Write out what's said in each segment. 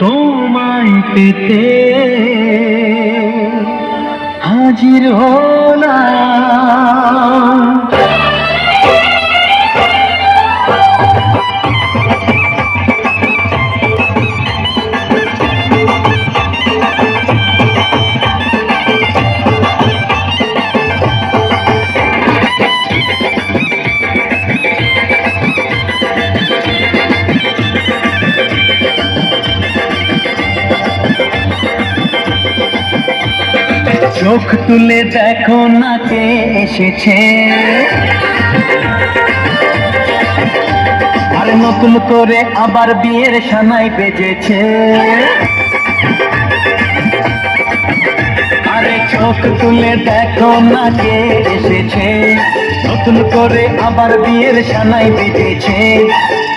তোমায় পেতে হাজির হলাম। চোখ তুলে দেখো না কে এসেছে, আর নতুন করে আবার বিয়ের সানাই বেজেছে। আরে চোখ তুলে দেখো না কে এসেছে, নতুন করে আবার বিয়ের সানাই বেজেছে।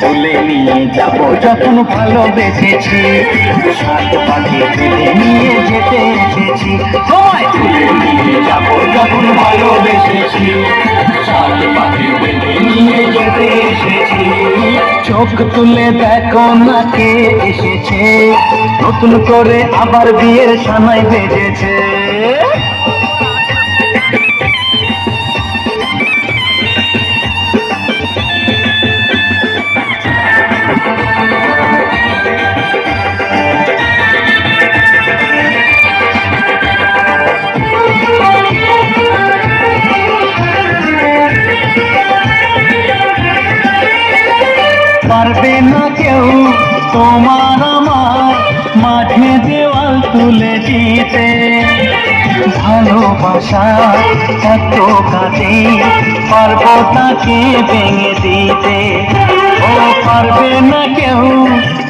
তুলে নিয়ে যাব যখন ভালোবেসেছি, সাত পাখি তুলে নিয়ে যেতে এসেছি। তুলে নিয়ে যাব যখন ভালোবেসেছি, সাত পাখি তুলে নিয়ে যেতে এসেছি। চোখ তুলে দেখো না কে এসেছে, নতুন করে আবার বিয়ের সানাই বেজেছে। পারবে না কেউ তোমার আমার মাঝে দেওয়াল তুলে দিতে, ভালোবাসা এত কাজে পারবো তাকে ভেঙে দিতে। ও পারবে না কেউ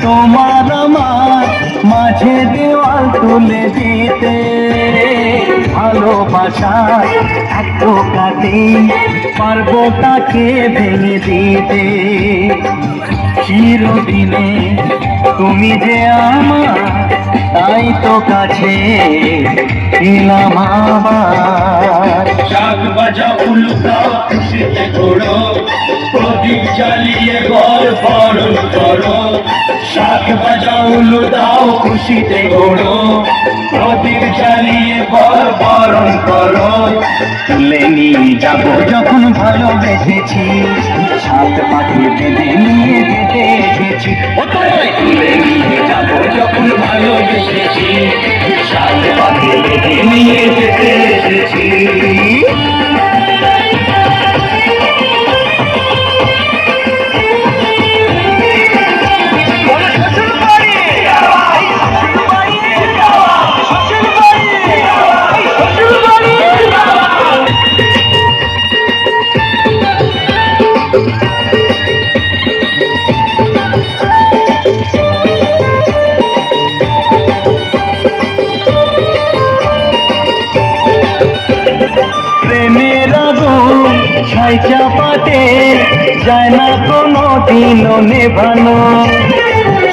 তোমার আমার মাঝে দেওয়াল তুলে দিতে, ভালোবাসা এত কাজে পারবো তাকে ভেঙে দিতে। চিরদিনে তুমি যে আমার, তাই তো কাছে এলাম আবার। শাক বাজা উল্টাও খুশিতে ঘোড়ো, প্রদীপ জ্বালিয়ে ঘর বরণ করো। শাক বাজা উল্টাও খুশিতে ঘোড়ো, প্রদীপ জ্বালিয়ে ঘর বরণ করো। তুলে নিয়ে যাব যখন ভালোবেসেছি, সাত পাখি বেঁধে নিয়ে যেতে এসেছি। তুলে নিয়ে যাব যখন ভালোবেসেছি, সাত পাখি বেঁধে নিয়ে যেতে এসেছি। প্রেমের আগুন ছাই চাপাতে যায় না কোনো দিনও নেভানো,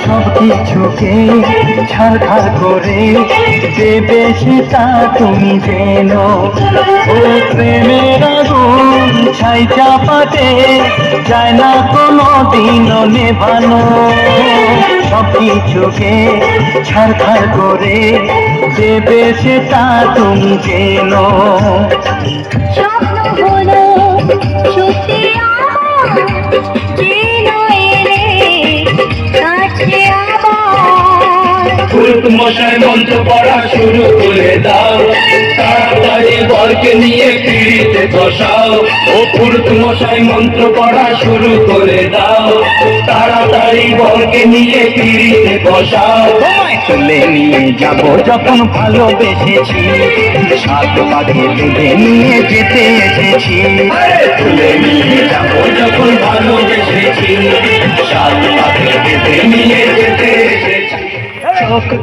সব কিছুকে ছাড়খাড় করে দেবে সেটা তুমি যেন। ও প্রেমের আগুন ছাই চাপাতে যায় না কোনো দিনও নেভানো, সব কিছুকে ছাড়খাড় করে দেবে সেটা তুমি যেন। স্বপ্ন হলো সত্যি আমার, যেন এলে কাছে আবার। পুরুত মশাই মন্ত্র পড়া শুরু করে দাও, তাড়াতাড়ি বরকে নিয়ে পিড়িতে বসাও। ও পুরুত মশাই মন্ত্র পড়া শুরু করে দাও, তাড়াতাড়ি বরকে নিয়ে পিড়িতে বসাও। তুলে নিয়ে যাব যখন ভালোবেসেছি, সাত পাখি বেঁধে নিয়ে যেতে এসেছি। তুলে নিয়ে যাব যখন ভালোবেসেছি, সাত পাখি বেঁধে নিয়ে যেতে এসেছি। চোখ